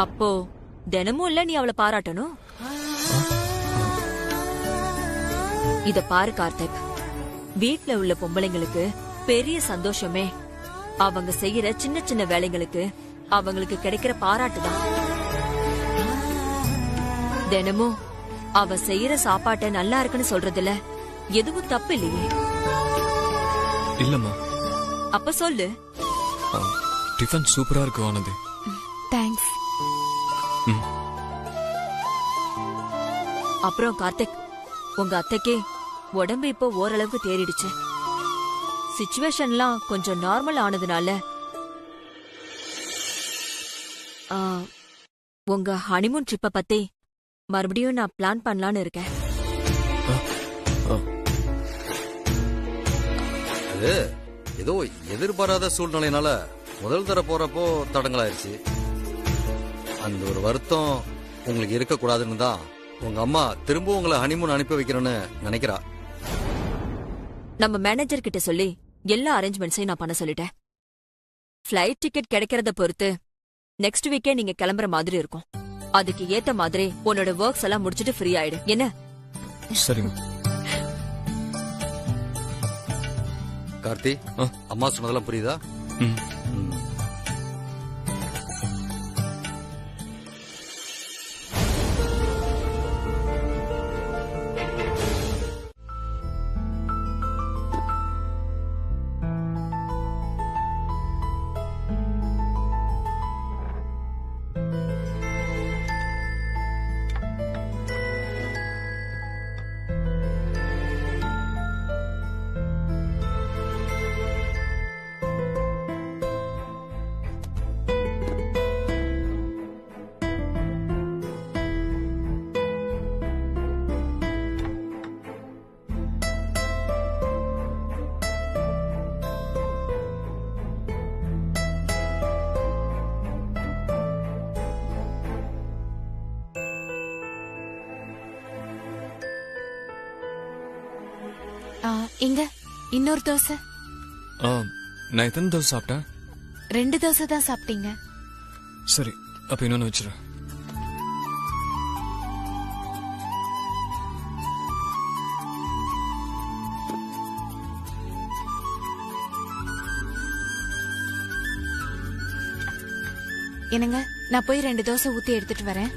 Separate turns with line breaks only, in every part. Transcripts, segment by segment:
அப்போ தினமும் இல்ல நீ அவளை பாராட்டணும். இத பாரு கார்த்திக், வீட்ல உள்ள பொம்பளைங்களுக்கு பெரிய சந்தோஷமே அவங்க செய்யற சின்ன சின்ன வேலைங்களுக்கு அவங்களுக்கு கிடைக்கிற பாராட்டுதான். தினமும் அவ செய்யற சாப்பாட்டை நல்லா இருக்குன்னு சொல்றதுல எதுவும் தப்பு இல்லையே.
இல்லம்மா.
அப்ப சொல்லு.
டிஃபன் சூப்பரா இருக்கு ஆனந்தி.
தேங்க்ஸ்.
அப்புறம் கார்த்திக், உங்க அத்தைக்கே உடம்பு இப்போ ஓரளவுக்கு தேறிடுச்சு. சிச்சுவேஷன்லாம் கொஞ்சம் நார்மல் ஆனதுனால உங்க ஹனிமூன் ட்ரிப்ப பத்தி மறுபடியும் நான் பிளான் பண்ணலான்னு இருக்கேன்.
அது ஏதோ எதிர்பாராத சூழ்நிலையினால முதல் தர போறப்போ தடங்களாயிருச்சு. அந்த ஒரு வருத்தம் உங்களுக்கு இருக்க கூடாதுன்னு தான் உங்க அம்மா திரும்ப உங்களை ஹனிமூன் அனுப்பி வைக்கணும்னு நினைக்கிறா.
நம்ம மேனேஜர் கிட்ட சொல்லி எல்லா அரேஞ்ச்மெண்ட்ஸையும் நான் பண்ண சொல்லிட்டேன். ஃபிளைட் டிக்கெட் கிடைக்கிறத பொறுத்து நெக்ஸ்ட் வீக்கே நீங்க கிளம்புற மாதிரி இருக்கும். அதுக்கு ஏத்த மாதிரி உன்னோட ஒர்க்ஸ் எல்லாம் முடிச்சிட்டு ஃப்ரீ ஆயிடு. என்ன?
சரிம்மா.
கார்த்தி, அம்மா சொன்னதெல்லாம் புரியுதா?
இங்க இன்னொரு தோசை.
நான் எத்தனை தோசை சாப்பிட்டேன்?
2 தோசை தான் சாப்பிட்டீங்க.
சரி, அப்ப இன்னொன்னு வச்சிரு.
என்னங்க, நான் போய் 2 தோசை ஊத்தி எடுத்துட்டு வரேன்.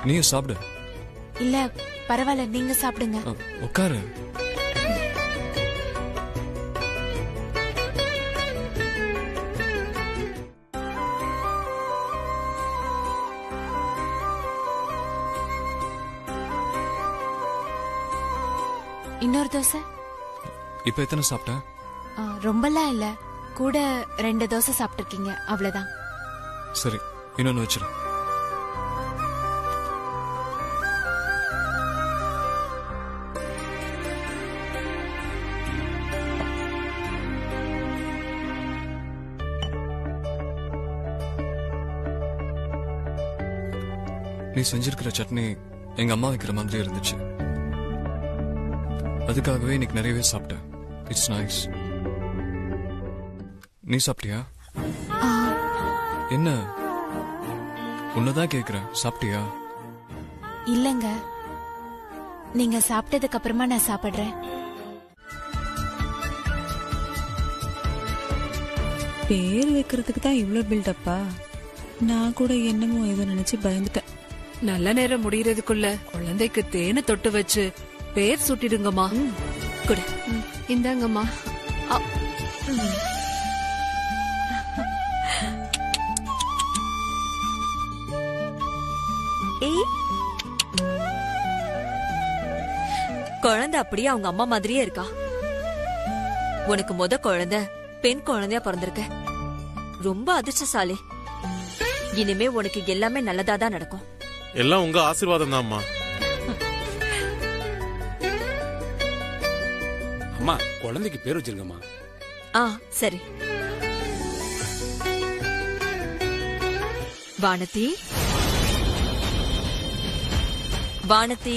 நீயும் சாப்பிடு.
இல்ல பரவாயில்ல, நீங்க சாப்பிடுங்க.
உட்காரு.
இன்னொரு தோசை.
இப்ப எத்தனை சாப்பிட்ட?
ரொம்பலாம் இல்ல, கூட 2 தோசை சாப்பிட்டிருக்கீங்க, அவ்வளவுதான்.
சரி, இன்னொன்னு வச்சிரு. நீ செஞ்சிருக்கிற சட்னி எங்க அம்மா வைக்கிற மாதிரி இருந்துச்சு. அதுக்காகவே இன்னைக்கு நிறையவே சாப்பிட்டேன். It's nice. நீ சாப்பிட்டியா? என்ன உன்னதான் கேக்குறேன், சாப்பிட்டியா?
இல்லங்க, நீங்க சாப்பிட்டதுக்கு அப்புறமா நான் சாப்பிடுறேன்.
பேர் வைக்கிறதுக்கு தான் இவ்வளவு பில்டப்பா? நான் கூட என்னமோ ஏதோ நினைச்சு பயந்துட்டேன்.
நல்ல நேரம் முடியறதுக்குள்ள குழந்தைக்கு தேனை தொட்டு வச்சு பேர் சுட்டிடுங்கம்மா.
குடு.
இந்தாங்கம்மா.
ஏய் குழந்தை அப்படியே அவங்க அம்மா மாதிரியே இருக்கா. உனக்கு முத குழந்தை பெண் குழந்தையா பிறந்திருக்க. ரொம்ப அதிர்ஷ்டசாலி. இனிமே உனக்கு எல்லாமே நல்லதா தான் நடக்கும்.
எல்லாம் உங்க ஆசீர்வாதம் தான்மா.
அம்மா குழந்தைக்கு பேர் வச்சிருக்கம்மா.
சரி. வானதி, வானதி,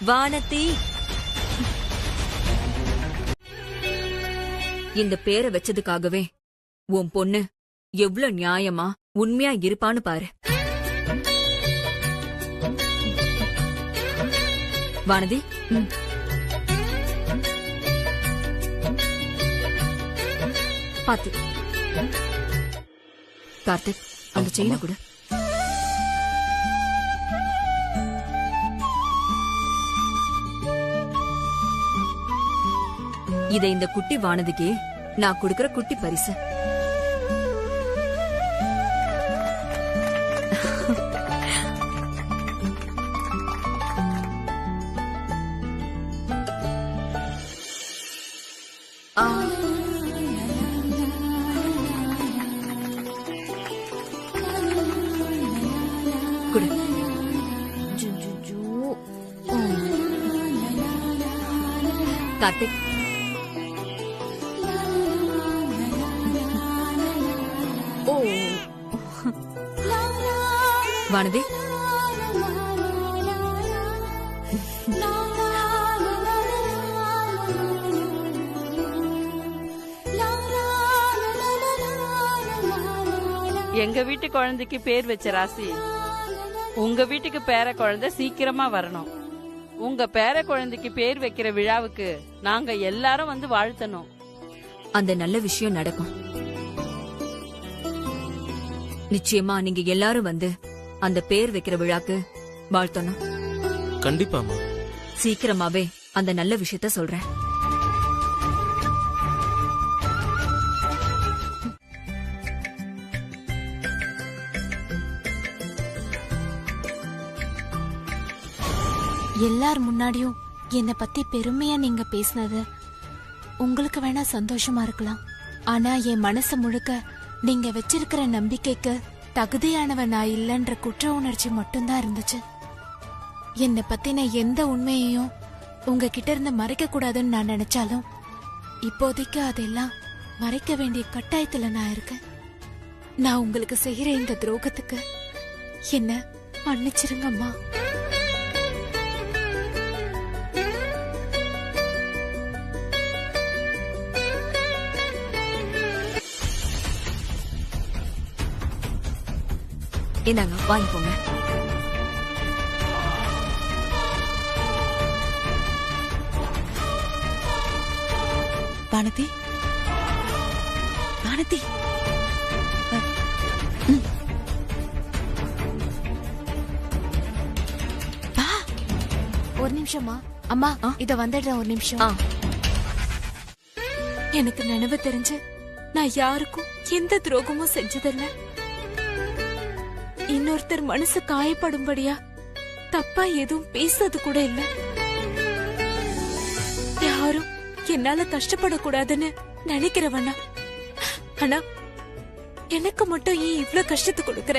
வானதி. இந்த பேரை வச்சதுக்காகவே உன் பொண்ணு எவ்வளவு நியாயமா உண்மையா இருப்பான்னு பாரு. வானதி, பாத்து. கார்த்திக், அந்த செயினை கொடு. இதை இந்த குட்டி வானதிக்கு நான் கொடுக்கிற குட்டி பரிசு. குடு. கார்த்திக், வானதி,
எங்க வீட்டு குழந்தைக்கு பேர் வச்ச ராசி உங்க வீட்டுக்கு பேர குழந்தை சீக்கிரமா வரணும். உங்க பேர குழந்தைக்கு பேர் வைக்கிற விழாவுக்கு நாங்க எல்லாரும் வந்து வாழ்த்தணும்.
அந்த நல்ல விஷயம் நடக்கும். நிச்சயமா நீங்க எல்லாரும் வந்து அந்த பேர் வைக்கிற விழாக்கு வாழ்த்தணும்.
கண்டிப்பாமா.
சீக்கிரமாவே அந்த நல்ல விஷயத்த சொல்றேன்.
எல்லார் முன்னாடியும் என்னை பத்தி பெருமையா நீங்க பேசினது உங்களுக்கு வேணா சந்தோஷமா இருக்கலாம். ஆனா என் மனசு முழுக்க நீங்க வச்சிருக்கிற நம்பிக்கைக்கு தகுதியானவ நான் இல்லைன்ற குற்ற உணர்ச்சி மட்டும்தான் இருந்துச்சு. என்னை பத்தின எந்த உண்மையையும் உங்ககிட்ட இருந்து மறைக்க கூடாதுன்னு நான் நினைச்சாலும் இப்போதைக்கு அதெல்லாம் மறைக்க வேண்டிய கட்டாயத்துல நான் இருக்கேன். நான் உங்களுக்கு செய்யற இந்த துரோகத்துக்கு என்ன மன்னிச்சிருங்கம்மா.
இந்தாங்க, வாங்கிக்கோங்க.
வானதி, வானதி,
ஒரு நிமிஷமா அம்மா, இத வந்துடுறேன் ஒரு நிமிஷம். எனக்கு நினைவு தெரிஞ்சு நான் யாருக்கும் எந்த துரோகமும் செஞ்சதில்ல. இன்னொருத்தர் மனசு காயப்படும்படியா தப்பா எதுவும் பேசுறது கூட இல்ல. யாரும் என்னால கஷ்டப்படக்கூடாதுன்னு நினைக்கிறவனா. ஆனா எனக்கு மட்டும் ஏன் இவ்ளோ கஷ்டத்தை கொடுக்கற?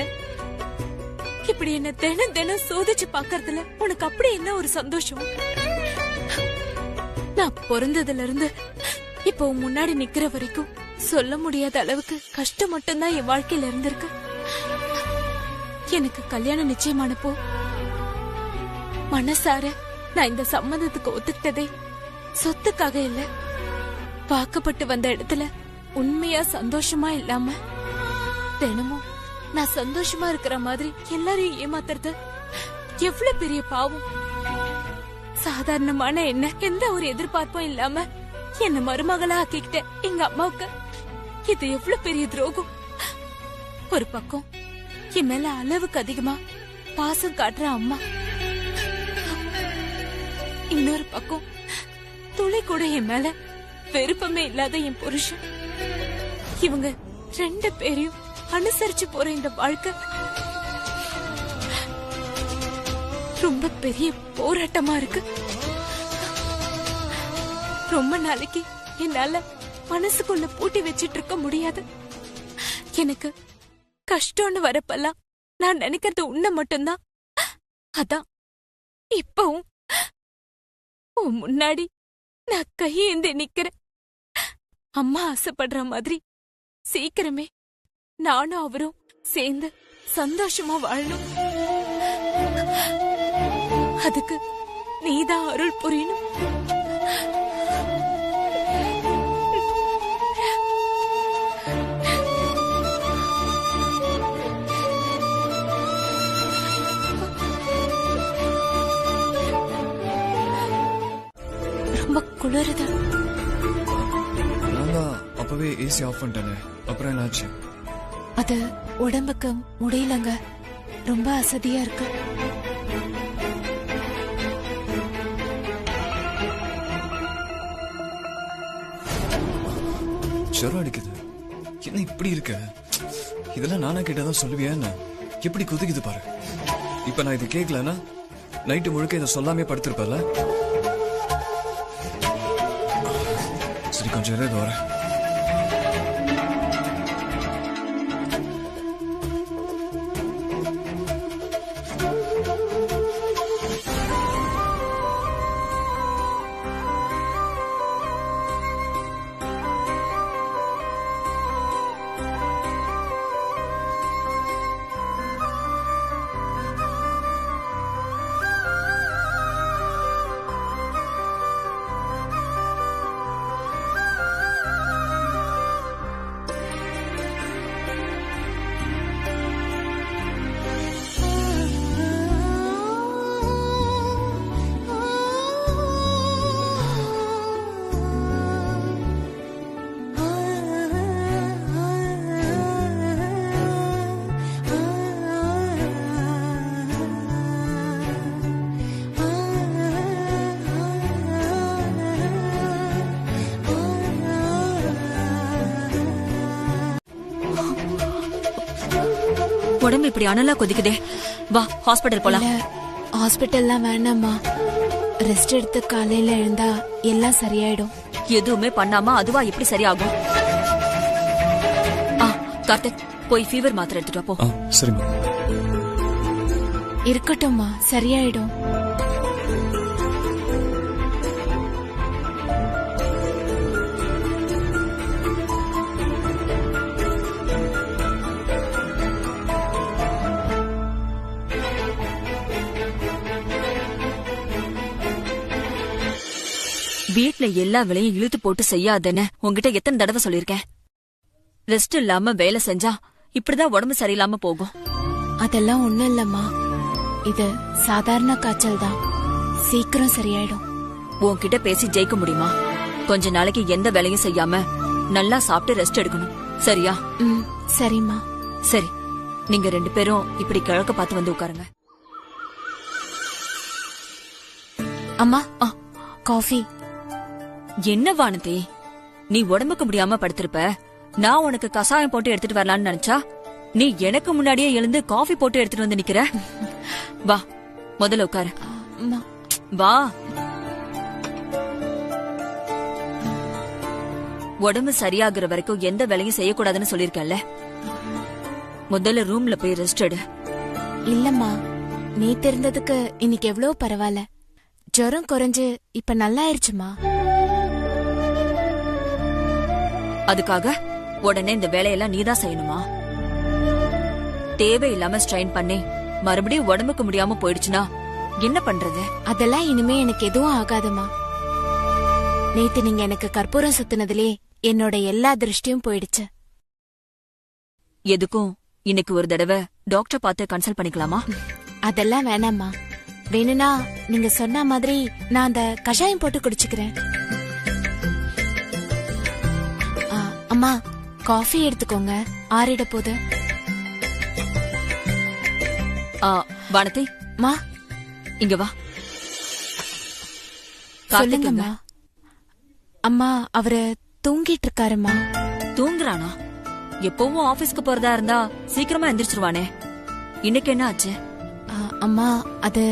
இப்படி என்ன தினம் தினம் சோதிச்சு பாக்கறதுல உனக்கு அப்படி என்ன ஒரு சந்தோஷம்? நான் பிறந்ததுல இருந்து இப்போ முன்னாடி நிக்கிற வரைக்கும் சொல்ல முடியாத அளவுக்கு கஷ்டம் மட்டும்தான் என் வாழ்க்கையில இருந்திருக்கு. எனக்கு கல்யாணம் நிச்சயமானப்போ மனசார நான் இந்த சம்மந்தத்துக்கு ஒத்துக்கிட்டதே சொத்துக்காக இல்ல, வாக்கப்பட்டு வந்த இடத்துல உண்மையா சந்தோஷமா இல்லாம தினமும் நான் சந்தோஷமா இருக்கிற மாதிரி எல்லாரையும் ஏமாத்துறது எவ்வளவு பெரிய பாவம். சாதாரணமான என்ன எந்த ஒரு எதிர்பார்ப்பும் இல்லாம என்ன மருமகளா ஆக்கிக்கிட்ட எங்க அம்மாவுக்கு இது எவ்வளவு பெரிய துரோகம். ஒரு பக்கம் என் மேல அளவுக்கு அதிகமா பாசம் காட்டுற அம்மா, இன்னொரு பக்கம் துளி கூட என் மேல விருப்பமே இல்லாத என் புருஷன். இவங்க ரெண்டு பேரையும் அனுசரிச்சு போற இந்த வாழ்க்கை ரொம்ப பெரிய போராட்டமா இருக்கு. ரொம்ப நாளைக்கு என்னால மனசுக்குள்ள பூட்டி வச்சிட்டு இருக்க முடியாது. எனக்கு கஷ்டம்னு வரப்பெல்லாம் நான் நினைக்கிறது உன்னை மட்டும்தான். அதான் இப்பவும் உன் முன்னாடி நான் கையேந்தி நிக்கிறேன். அம்மா ஆசைப்படுற மாதிரி சீக்கிரமே நானும் அவரும் சேர்ந்து சந்தோஷமா வாழணும். அதுக்கு நீதான் அருள் புரியணும். ரொம்ப குளிருது.
நான் தான் அப்பவே ஏசி ஆஃப் பண்ணிட்டேனே, அப்புறம் என்னாச்சு?
அது உடம்புக்கு முடியலங்க, ரொம்ப அசதியா இருக்கு.
ஜுரம் அடிக்குது. என்ன இப்படி இருக்க? இதெல்லாம் நானா கேட்டதான் சொல்லுவியா என்ன? எப்படி குதிக்குது பாரு. இப்ப நான் இது கேட்கலன்னா நைட்டு முழுக்க இதை சொல்லாமே படுத்திருப்பல. சரி, கொஞ்சம் இரு, இதோ வரேன்.
உடம்பு இப்படி அனலா கொதிக்குதே. வா, ஹாஸ்பிடல் போலாம்.
ஹாஸ்பிட்டல்லாம் வேணாமா, ரெஸ்ட் எடுத்து காலையில எழுந்தா எல்லாம் சரியாயிடும்.
எதுவுமே பண்ணாம அதுவா எப்படி சரியாகும்? கார்த்திக், போய் ஃபீவர் மாத்திரை எடுத்துட்டு போ.
சரிம்மா.
இருக்கட்டும்மா, சரியாயிடும்.
வீட்ல எல்லா வேலையும் இழுத்து போட்டு செய்யாதன்னு உன்கிட்ட எத்தனை தடவை சொல்லிருக்கேன். ரெஸ்ட் இல்லாம வேலை செஞ்சா இப்படிதான் உடம்பு சரியில்லாம போகும்.
அதெல்லாம் ஒண்ணும் இல்லம்மா, இது சாதாரண காய்ச்சல் தான், சீக்கிரம் சரியாயிடும்.
உன்கிட்ட பேசி ஜெயிக்க முடியுமா? கொஞ்ச நாளைக்கு எந்த வேலையும் செய்யாம நல்லா சாப்பிட்டு ரெஸ்ட் எடுக்கணும், சரியா?
சரிம்மா.
சரி, நீங்க 2 பேரும் இப்படி கிழக்க பார்த்து வந்து உட்காருங்க.
அம்மா, காஃபி.
என்ன வானதி, நீ உடம்புக்கு முடியாம படுத்திருப்ப, நான் உனக்கு கசாயம் போட்டு எடுத்துட்டு வரலான்னு நினைச்சா நீ எனக்கு முன்னாடியே எழுந்து காஃபி போட்டு எடுத்துட்டு வந்து நிக்கிற. வா, முதல்ல உட்காரு. வா. உடம்பு சரியாகிற வரைக்கும் எந்த வேலையும் செய்யக்கூடாதுன்னு சொல்லிருக்கல. முதல்ல ரூம்ல போய் ரெஸ்ட் எடு.
இல்லம்மா, நீ தெரிந்ததுக்கு இன்னைக்கு எவ்வளவு பரவாயில்ல. ஜுரம் குறைஞ்சு இப்ப நல்லா ஆயிருச்சுமா.
அதுக்காக உடனே இந்த வேலையெல்லாம் நீதான் செய்யணுமா? தேவையில்லாம ஸ்ட்ரெயின் பண்ணி மறுபடியும் உடம்புக்கு முடியாம போயிடுச்சுன்னா என்ன பண்றது?
அதெல்லாம் இனிமே எனக்கு எதுவும் ஆகாதுமா. நேத்து நீங்க எனக்கு கற்பூரம் சுத்தினதுலே என்னோட எல்லா திருஷ்டியும் போயிடுச்சு.
எதுக்கும் இன்னைக்கு ஒரு தடவை டாக்டர் பார்த்து கன்சல்ட் பண்ணிக்கலாமா?
அதெல்லாம் வேணாமா. வேணும்னா நீங்க சொன்ன மாதிரி நான் அந்த கஷாயம் போட்டு குடிச்சுக்கிறேன். அம்மா, காஃபி எடுத்துக்கோங்க, ஆறிட போது.
வானதி,
மா
இங்க வா.
சொல்லுங்கம்மா. அம்மா, அவரு தூங்கிட்டு இருக்காருமா.
தூங்குறானா? எப்பவும் ஆபீஸ்க்கு போறதா இருந்தா சீக்கிரமா எந்திரிச்சிருவானே, இன்னைக்கு என்ன ஆச்சு?
அம்மா, அது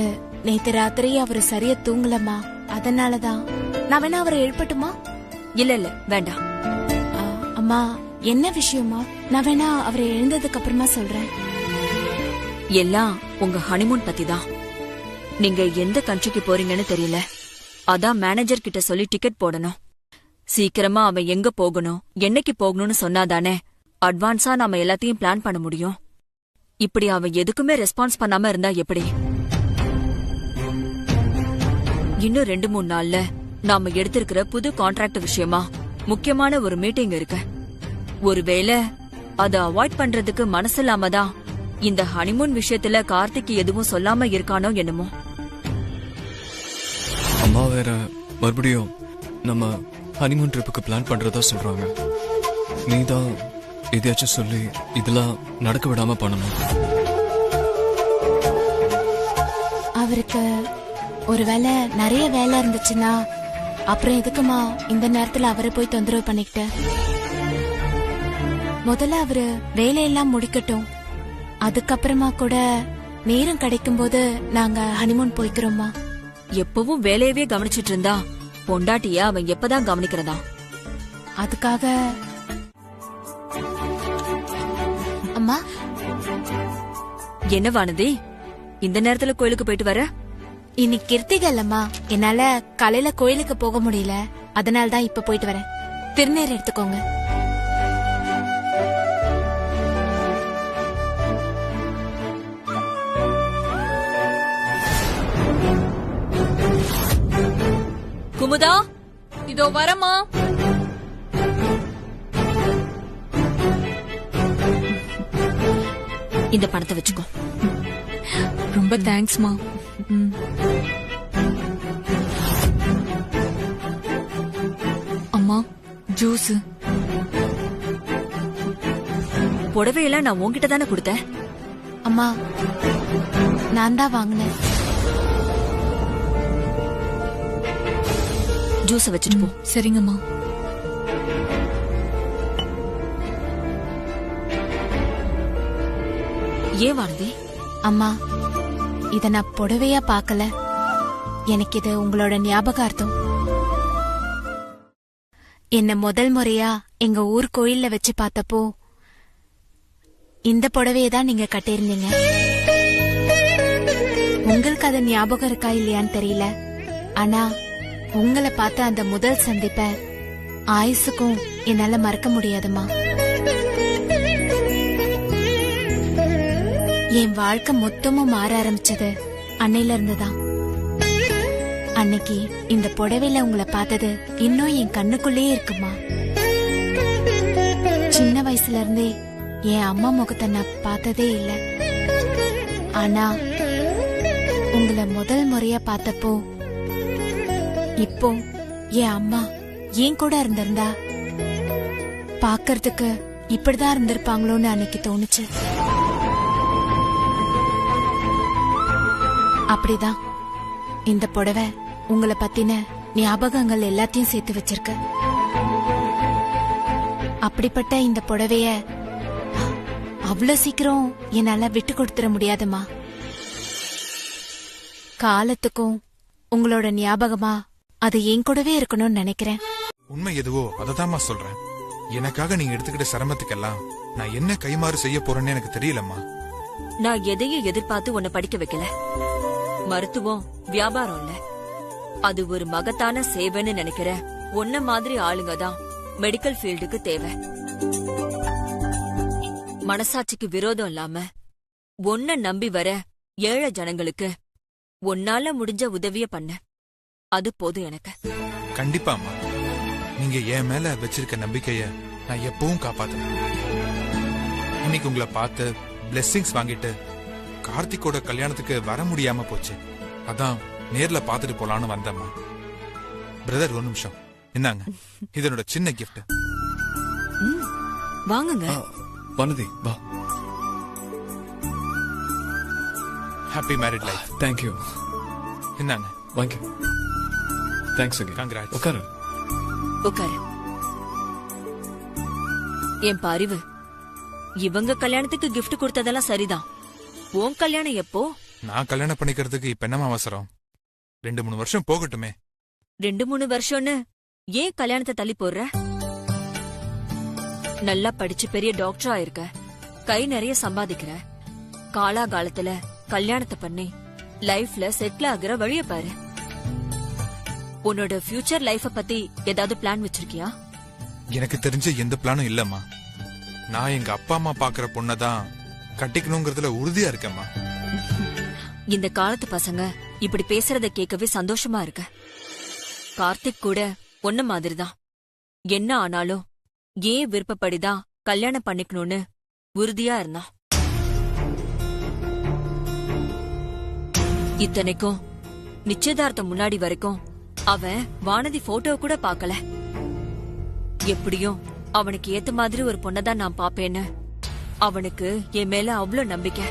நேத்து ராத்திரி அவரு சரியா தூங்கலம்மா, அதனாலதான். நான் வேணா அவரை எழுப்பட்டுமா?
இல்ல இல்ல வேண்டாம்.
ஆ, அம்மா என்ன விஷயமா? நான் வேணா அவரை எழுந்ததுக்கு அப்புறமா சொல்றேன்.
எல்லாம் உங்க ஹனிமூன் பத்தி தான். நீங்க எந்த கண்ட்ரிக்கு போறீங்கன்னு தெரியல. அதான் மேனேஜர் கிட்ட சொல்லி டிக்கெட் போடணும். சீக்கிரமா அவன் எங்க போகணும், என்னைக்கு போகணும்னு சொன்னாதானே அட்வான்ஸா நாம எல்லாத்தையும் பிளான் பண்ண முடியும். இப்படி அவன் எதுக்குமே ரெஸ்பான்ஸ் பண்ணாம இருந்தா எப்படி? இன்னும் 2-3 நாள்ல நாம எடுத்திருக்கிற புது கான்ட்ராக்ட் விஷயமா முக்கியமான ஒரு மீட்டிங் இருக்கு. ஒருவேளை அதை அவாய்ட் பண்றதுக்கு மனசில்லாம தான் இந்த ஹனிமூன் விஷயத்துல கார்த்திக் எதுவும் சொல்லாம இருக்கானோ என்னமோ.
அம்மா வேற மறுபடியும் நம்ம ஹனிமூன் ட்ரிப்புக்கு பிளான் பண்றதா சொல்றாங்க. நீதான் எதையாச்சும் சொல்லி இதெல்லாம் நடக்க விடாம பண்ணணும்.
அவருக்கு ஒருவேளை நிறைய வேலை இருந்துச்சுன்னா அப்புறம் எதுக்குமா இந்த நேரத்துல அவரை போய் தொந்தரவு பண்ணிக்கிட்ட? முதல்ல அவரு வேலையெல்லாம் முடிக்கட்டும், அதுக்கப்புறமா கூட நேரம் கிடைக்கும் போது நாங்க ஹனிமூன் போய்க்கிறோமா.
எப்பவும் வேலையவே கவனிச்சிட்டு இருந்தா பொண்டாட்டிய அவன் எப்பதான் கவனிக்கிறதா?
அதுக்காக அம்மா.
என்ன வானதி, இந்த நேரத்துல கோயிலுக்கு போயிட்டு வர?
இன்னைக்கு கிருத்திகை இல்லம்மா, என்னால காலையில கோயிலுக்கு போக முடியல, அதனாலதான் இப்ப போயிட்டு வரேன். திருநீர் எடுத்துக்கோங்க.
குமுதா,
இதோ வரமா.
இந்த பணத்தை வச்சுக்கோ.
ரொம்ப தேங்க்ஸ்மா. அம்மா ஜூஸ்.
புடவையெல்லாம் நான் உன்கிட்ட தானே கொடுத்தேன்.
அம்மா நான் தான் வாங்கினேன்.
ஜூஸ வச்சுட்டு போ.
சரிங்கம்மா.
ஏன் வானதி?
அம்மா இத நான் புடவையா பாக்கல, எனக்கு இது உங்களோட ஞாபகார்த்தம். என்ன முதல் முறையா எங்க ஊர் கோயில்ல வச்சு பார்த்தப்போ இந்த புடவையதான் நீங்க கட்டியிருந்தீங்க. உங்களுக்கு அது ஞாபகம் இருக்கா இல்லையான்னு தெரியல, ஆனா உங்களை பார்த்த அந்த முதல் சந்திப்ப ஆயுசுக்கும் என்னால மறக்க முடியாதுமா. என் வாழ்க்கை மொத்தமும் மாற ஆரம்பிச்சது அன்னையில இருந்துதான். அன்னைக்கு இந்த புடவையில உங்களை பார்த்தது இன்னும் என் கண்ணுக்குள்ளேயே இருக்குமா. சின்ன வயசுல இருந்தே என் அம்மா முகத்தை நான் பார்த்ததே இல்ல, ஆனா உங்களை முதல் முறையா பார்த்தப்போ இப்போ என் அம்மா ஏன் கூட இருந்திருந்தா பாக்கறதுக்கு இப்படிதான் இருந்திருப்பாங்களோன்னு அன்னைக்கு தோணுச்சு. அப்படிதான் இந்த புடவை உங்களை பத்தின ஞாபகங்கள் எல்லாத்தையும் சேர்த்து வச்சிருக்கு. அப்படிப்பட்ட இந்த புடவைய அவ்வளவு சீக்கிரம் என்னால விட்டு கொடுத்துட முடியாதுமா. காலத்துக்கும் உங்களோட ஞாபகமா அது என் கூடவே இருக்கணும்னு நினைக்கிறேன்.
உண்மை எதுவோ அததாம்மா சொல்றேன். எனக்காக நீங்க எடுத்துக்கிட்ட சிரமத்துக்கெல்லாம் நான் என்ன கைமாறு செய்ய போறேன்னு எனக்கு தெரியலம்மா.
நான் எதையும் எதிர்பார்த்து உன்னை படிக்க வைக்கல. மருத்துவம் வியாபாரம் இல்ல, அது ஒரு மகத்தான சேவைன்னு நினைக்கிற உன்ன மாதிரி ஆளுங்க தான் மெடிக்கல் ஃபீல்டுக்கு தேவை. மனசாட்சிக்கு விரோதம் இல்லாம உன்னை நம்பி வர ஏழை ஜனங்களுக்கு உன்னால முடிஞ்ச உதவிய பண்ண, அது போதும் எனக்கு.
கண்டிப்பாம்மா, நீங்க என் மேல வச்சிருக்க நம்பிக்கைய நான் எப்பவும் காப்பாத்துறேன். இன்னைக்கு உங்களை பார்த்து பிளெஸிங்ஸ் வாங்கிட்டு கார்த்திகோட கல்யாணத்துக்கு வர முடியாம போச்சு, அதான் நேர்ல பாத்துட்டு போலான்னு வந்தம்மா. பிரதர் ஒரு நிமிஷம் இந்தாங்க, இது என்னோட சின்ன கிஃப்ட்.
வாங்குங்க.
வானதி வா.
Happy married life.
Thank you.
இந்தாங்க
வாங்க. Thanks again.
கங்க்ராட்ஸ்.
உட்காரு.
உட்காரு. என் பாரிவு, இவங்க கல்யாணத்துக்கு கிஃப்ட் கொடுத்ததெல்லாம் சரிதான். உன் கல்யாணம் எப்போ?
நான் கல்யாணம் பண்ணிக்கிறதுக்கு இப்ப என்னமா அவசரம்? 2-3 வருஷம் போகட்டுமே.
2-3 வருஷம்னு ஏன் கல்யாணத்தை தள்ளி போடுற? நல்லா படிச்சு பெரிய டாக்டரா இருக்க, கை நிறைய சம்பாதிக்கிற. காலாகாலத்துல கல்யாணத்தை பண்ணி லைஃப்ல செட்டில் ஆகுற வழிய பாரு. உன்னோட ஃபியூச்சர் லைஃப பத்தி ஏதாவது பிளான் வச்சிருக்கியா?
எனக்கு தெரிஞ்ச எந்த பிளானும் இல்லம்மா. நான் எங்க அப்பா அம்மா பாக்குற பொண்ணதான் கட்டிக்கணுங்கிறதுல உறுதியா இருக்கேம்மா.
இந்த காலத்து பசங்க இப்படி பேசுறத கேட்கவே சந்தோஷமா இருக்க. கார்த்திக் கூட ஒன்ன மாதிரிதான். என்ன ஆனாலும் ஏன் விருப்பப்படிதான் கல்யாணம் பண்ணிக்கணும்னு உறுதியா இருந்தான். இத்தனைக்கும் நிச்சயதார்த்தம் முன்னாடி வரைக்கும் அவன் வானதி போட்டோ கூட பார்க்கல. எப்படியும் அவனுக்கு ஏத்த மாதிரி ஒரு பொண்ணதான் நான் பாப்பேன்னு அவனுக்கு என் மேல அவ்வளவு நம்பிக்கை.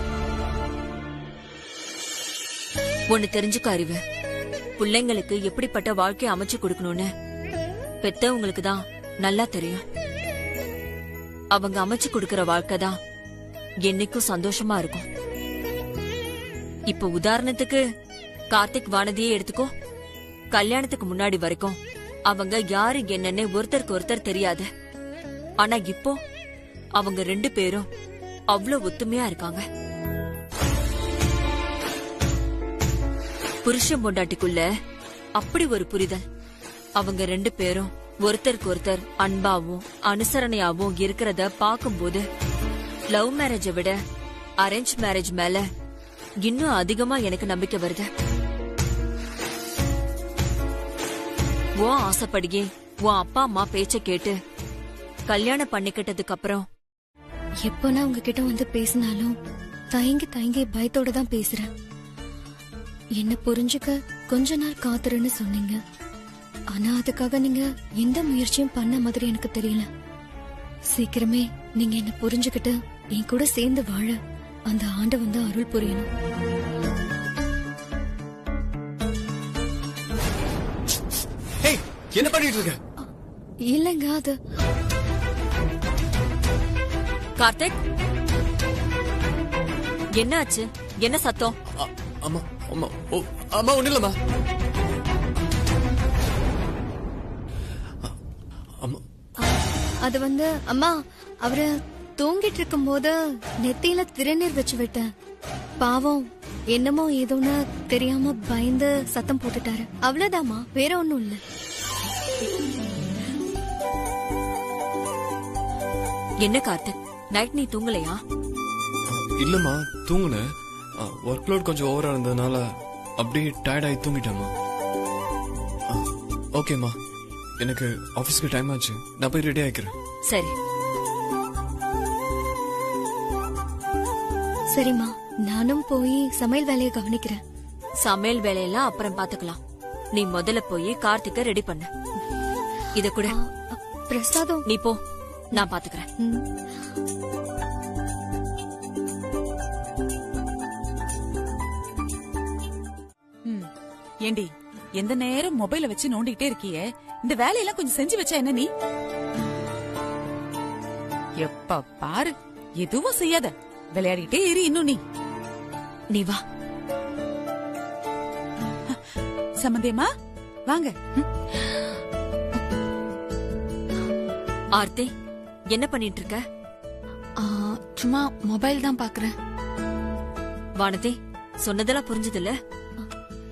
ஒன்னு தெரிஞ்சுக்க அறிவு, பிள்ளைங்களுக்கு எப்படிப்பட்ட வாழ்க்கையை அமைச்சு கொடுக்கணும்னு பெத்தவங்களுக்கு தான் நல்லா தெரியும். அவங்க அமைச்சு கொடுக்கற வாழ்க்கை தான் என்னைக்கும் சந்தோஷமா இருக்கும். இப்ப உதாரணத்துக்கு கார்த்திக் வானதியே எடுத்துக்கோ. கல்யாணத்துக்கு முன்னாடி வரைக்கும் அவங்க யாரு என்னன்னு ஒருத்தருக்கு ஒருத்தர் தெரியாது. ஆனா இப்போ அவங்க 2 பேரும் அவ்வளவு ஒத்துமையா இருக்காங்க. புருஷன் பொண்டாட்டிக்குள்ள அப்படி ஒரு புரிதல். அவங்க 2 பேரும் ஒருத்தருக்கு ஒருத்தர் அன்பாவும் அனுசரணையாவும் இருக்கிறத பாக்கும்போது லவ் மேரேஜை விட அரேஞ்ச் மேரேஜ் மேல இன்னும் அதிகமா எனக்கு நம்பிக்கை வருது. உன் ஆசைப்படியே உன் அப்பா அம்மா பேச்ச கேட்டு கல்யாணம் பண்ணிக்கிட்டதுக்கு அப்புறம்
எப்போ நான் உங்ககிட்ட வந்து பேசினாலும் தயங்கி பயத்தோட தான் பேசுறேன். என்ன புரிஞ்சுக்க கொஞ்ச நாள் காத்துருன்னு சொன்னீங்க. ஆனா அதுக்காக நீங்க எந்த முயற்சியும் பண்ண மாதிரி எனக்கு தெரியல. சீக்கிரமே நீங்க என்ன புரிஞ்சுக்கிட்டு என் கூட சேர்ந்து வாழ அந்த ஆண்டவன் தான் அருள் புரியணும்.
என்ன பண்ணிட்டு இருக்க?
இல்லங்க அது
கார்த்திக், என்னாச்சு? என்ன சத்தம்?
அம்மா அம்மா அம்மா ஒண்ணு இல்லம்மா.
அது வந்து அம்மா அவரு தூங்கிட்டு இருக்கும் போது நெத்தியில திருநீர் வச்சு விட்டேன். பாவம் என்னமோ ஏதோன்னு தெரியாம பயந்து சத்தம் போட்டுட்டாரு. அவ்வளவுதாம்மா, வேற ஒண்ணும் இல்ல.
என்ன கார்த்திக், நைட் நீ தூங்கலையா?
இல்லம்மா, தூங்குனேன். ஒர்க் லோட் கொஞ்சம் ஓவரா இருந்ததுனால அப்படியே டயர்ட் ஆகி தூங்கிட்டேம்மா. ஓகேம்மா, எனக்கு ஆபீஸ்க்கு டைம் ஆச்சு. நான் போய் ரெடி ஆயிக்கிறேன்.
சரி
சரிம்மா, நானும் போய் சமையல் வேலையை கவனிக்கிறேன்.
சமையல் வேலையெல்லாம் அப்புறம் பாத்துக்கலாம். நீ முதல்ல போய் கார்த்திக்க ரெடி பண்ணு. இத கூட
பிரசாதம்
நீ போ, நான் பாத்துக்கிறேன்.
ஏண்டி எந்த நேரம் மொபைல வச்சு நோண்டிக்கிட்டே இருக்கியே, இந்த வேலையெல்லாம் கொஞ்சம் செஞ்சு வச்சா என்ன நீ? எப்ப பாரு எதுவும் செய்யாத, விளையாடிட்டே இரு. இன்னும்
நீ வா.
சம்மந்தியம்மா வாங்க.
ஆர்த்தி, என்ன பண்ணிட்டு இருக்க?
சும்மா மொபைல் தான் பாக்குறேன்.
வானதி, சொன்னதெல்லாம் புரிஞ்சதில்ல?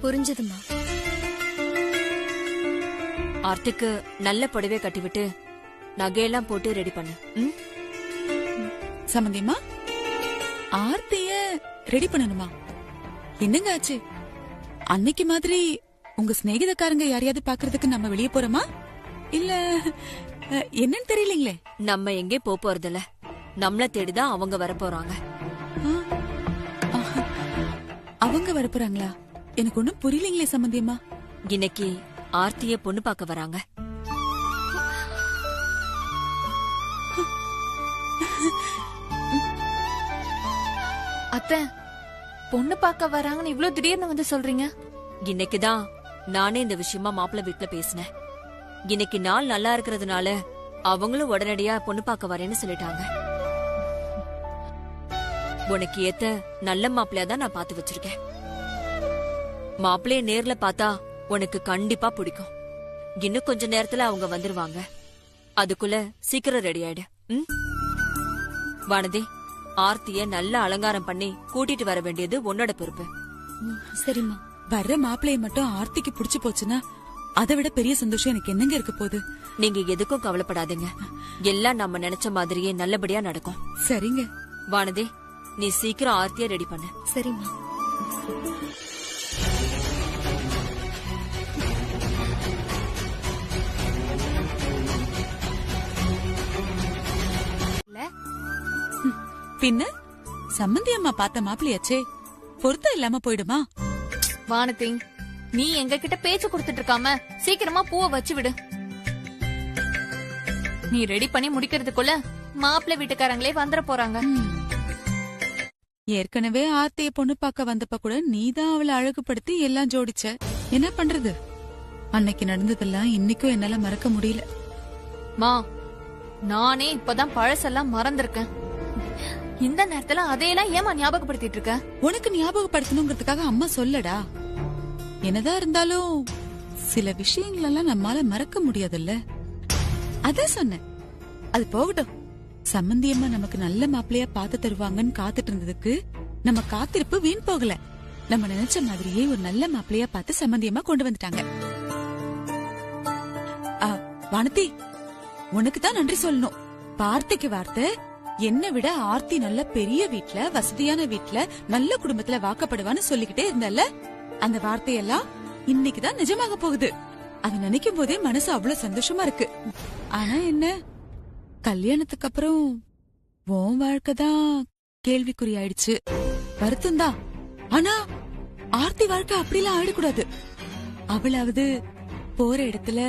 புரிஞ்சதுமா.
ஆர்த்திக்கு நல்ல புடவை கட்டிவிட்டு நகையெல்லாம் போட்டு ரெடி பண்ணு.
சம்மந்தியம்மா, ஆர்த்திய ரெடி பண்ணணுமா? என்னங்க ஆச்சு? அன்னைக்கு மாதிரி உங்க சிநேகிதக்காரங்க யாரையாவது பாக்குறதுக்கு நம்ம வெளியே போறோமா இல்ல என்னன்னு தெரியலீங்களே.
நம்ம எங்கே போறதில்ல, நம்மள தேடிதான் அவங்க வர போறாங்க.
அவங்க வர போறாங்களா? எனக்கு ஒண்ணும் புரியலீங்களே சம்பந்தியம்மா.
இன்னைக்கு ஆர்த்திய பொண்ணு பார்க்க வராங்க.
அத்தை, பொண்ணு பார்க்க வராங்கன்னு இவ்ளோ திடீர்னு வந்து சொல்றீங்க?
இன்னைக்குதான் நானே இந்த விஷயமா மாப்பிள்ளை வீட்டுல பேசினேன். இன்னைக்கு நாள் நல்லா இருக்கிறதுனால அவங்களும் உடனடியா பொண்ணு பார்க்க வரேன்னு சொல்லிட்டாங்க. உனக்கு ஏத்த நல்ல மாப்பிள்ளையா தான் நான் பார்த்து வச்சிருக்கேன். மாப்பிள்ளைய நேர்ல பார்த்தா உனக்கு கண்டிப்பா பிடிக்கும். இன்னும் கொஞ்ச நேரத்துல அவங்க வந்துருவாங்க. அதுக்குள்ள சீக்கிரம் ரெடி ஆயிடு. வானதி, ஆர்த்திய நல்ல அலங்காரம் பண்ணி கூட்டிட்டு வர வேண்டியது உன்னோட பொறுப்பு.
சரிம்மா.
வர்ற மாப்பிள்ளைய மட்டும் ஆர்த்திக்கு புடிச்சு போச்சுன்னா அதை விட பெரிய சந்தோஷம் எனக்கு என்னங்க இருக்க போகுது.
நீங்க எதுக்கும் கவலைப்படாதீங்க. எல்லாம் நம்ம நினைச்ச மாதிரியே நல்லபடியா நடக்கும்.
சரிங்க.
வானதி, நீ சீக்கிரம் ஆர்த்திய ரெடி பண்ணு.
சரிம்மா.
பின்ன சம்மந்தி அம்மா பார்த்த மாப்பிள்ளையாச்சே, பொருத்தம் இல்லாம போயிடுமா?
வானதி, நீ எங்க கிட்ட பேச்சு கொடுத்துட்டு இருக்காம சீக்கிரமா பூவை வச்சு விடு. நீ ரெடி பண்ணி முடிக்கிறதுக்குள்ள மாப்பிள்ளை வீட்டுக்காரங்களே வந்துட போறாங்க.
ஏற்கனவே ஆர்த்திய பொண்ணு பார்க்க வந்தப்ப கூட நீதான் அவளை அழகுபடுத்தி எல்லாம் ஜோடிச்ச. என்ன பண்றது? அன்னைக்கு நடந்ததெல்லாம் இன்னைக்கும் என்னால மறக்க முடியல.
மா, நானே இப்பதான் பழசெல்லாம் மறந்திருக்கேன். இந்த நேரத்துல அதையெல்லாம் ஏமா ஞாபகப்படுத்திட்டு இருக்க?
உனக்கு ஞாபகப்படுத்தணுங்கிறதுக்காக அம்மா சொல்லடா. என்னதான் இருந்தாலும் சில விஷயங்களெல்லாம் நம்மால மறக்க முடியாதுல்ல, அதான் சொன்னேன். அது போகட்டும். சம்மந்தியம்மா நமக்கு நல்ல மாப்பிள்ளையா பார்த்து தருவாங்கன்னு காத்துட்டு இருந்ததுக்கு நம்ம காத்திருப்பு வீண் போகல. நம்ம நினைச்ச மாதிரியே ஒரு நல்ல மாப்பிள்ளையா பார்த்து சம்மந்தியம்மா கொண்டு வந்துட்டாங்க. வானதி, உனக்கு தான் நன்றி சொல்லணும். வார்த்தைக்கு வார்த்தை என்னை விட ஆர்த்தி நல்ல பெரிய வீட்ல, வசதியான வீட்ல, நல்ல குடும்பத்துல வாக்கப்படுவான்னு சொல்லிக்கிட்டே இருந்தல்ல, அந்த வார்த்தையெல்லாம் இன்னைக்குதான் நிஜமாக போகுது. அதை நினைக்கும் போதே மனசு அவ்வளவு சந்தோஷமா இருக்கு. ஆனா என்ன, கல்யாணத்துக்கு அப்புறம் உன் வாழ்க்கைதான் கேள்விக்குறி ஆயிடுச்சு. வருத்தம் தான். ஆனா ஆர்த்தி வாழ்க்கை அப்படிலாம் ஆயிடக்கூடாது. அவளாவது போற இடத்துல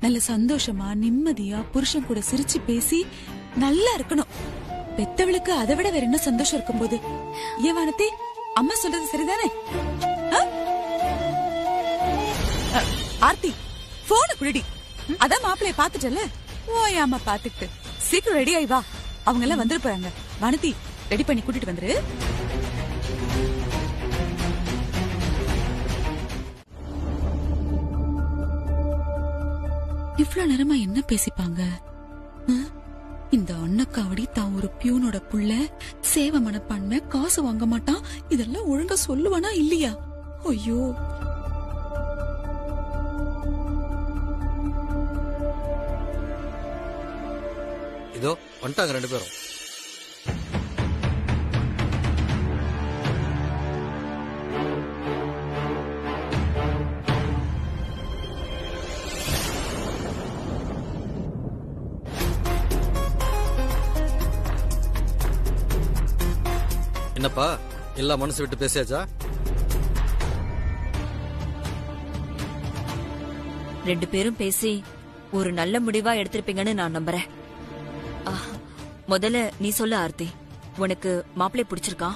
நல்ல சந்தோஷமா நிம்மதியா புருஷன் கூட சிரிச்சு பேசி நல்லா இருக்கணும். பெத்தவளுக்கு அதை விட வேற என்ன சந்தோஷம் இருக்கும் போது? ஏன் வானதி, அம்மா சொல்றது சரிதானே? ஆர்த்தி, போன குடிடி. அதான் மாப்பிளைய பாத்துட்டல, ஓயாம பாத்துக்கிட்டு சீக்கிரம் ரெடி ஆயி வா. அவங்க எல்லாம் வந்துட்டு போறாங்க. வானதி, ரெடி பண்ணி கூட்டிட்டு வந்துரு. இவ்ளோ நேரமா என்ன பேசிப்பாங்க? இந்த அண்ணக்காவடி தான் ஒரு பியூனோட புள்ள, சேவை மனப்பான்மை, காசு வாங்க மாட்டான், இதெல்லாம் ஒழுங்கா சொல்லுவானா இல்லையா? ஐயோ,
இதோ வந்துட்டாங்க ரெண்டு பேரும். என்னப்பா, எல்லா மனசு விட்டு பேசியாச்சா?
ரெண்டு பேரும் பேசி ஒரு நல்ல முடிவா எடுத்திருப்பீங்கன்னு நான் நம்புறேன். முதல்ல நீ சொல்லு ஆர்த்தி, உனக்கு மாப்பிள்ளை பிடிச்சிருக்கா?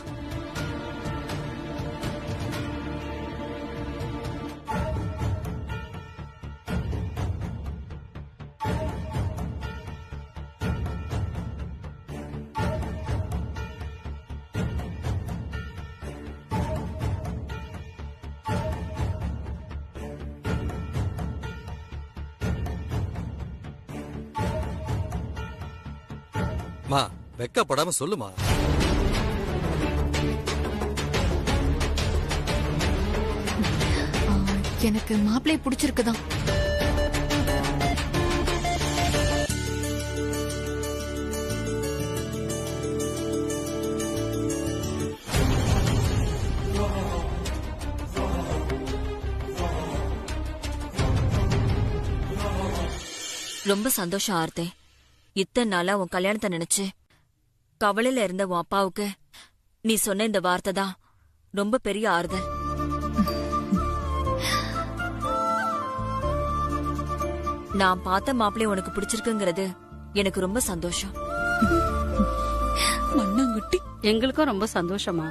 மா, வெக்கப்படாம சொல்லுமா.
எனக்கு மாப்பிள்ளை பிடிச்சிருக்குதான்.
ரொம்ப சந்தோஷம் ஆர்த்தி. இத்தனை நாளா உன் கல்யாணத்தை நினைச்சு கவலையில இருந்த உன் அப்பாவுக்கு நீ சொன்ன இந்த வார்த்தை தான் ரொம்ப பெரிய ஆறுதல். நான் பார்த்த மாப்பிள்ளை உனக்கு பிடிச்சிருக்குங்கிறது எனக்கு ரொம்ப சந்தோஷம்.
எங்களுக்கும் ரொம்ப சந்தோஷமா.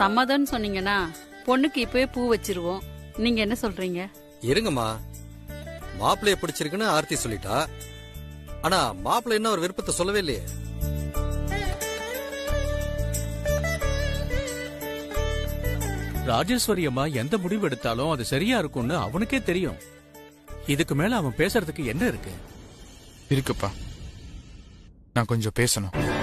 சம்மதம் சொன்னீங்கன்னா பொண்ணுக்கு இப்பவே பூ வச்சிருவோம். நீங்க என்ன சொல்றீங்க?
இருங்கம்மா, மாப்பிள்ளைய பிடிச்சிருக்குன்னு ஆர்த்தி சொல்லிட்டா. ஆனா மாப்பிள்ளை என்ன ஒரு விருப்பத்தை சொல்லவே இல்லையே.
ராஜேஸ்வரி அம்மா எந்த முடிவு எடுத்தாலும் அது சரியா இருக்கும்னு அவனுக்கே தெரியும். இதுக்கு மேல அவன் பேசுறதுக்கு என்ன இருக்கு?
இருக்குப்பா, நான் கொஞ்சம் பேசணும்.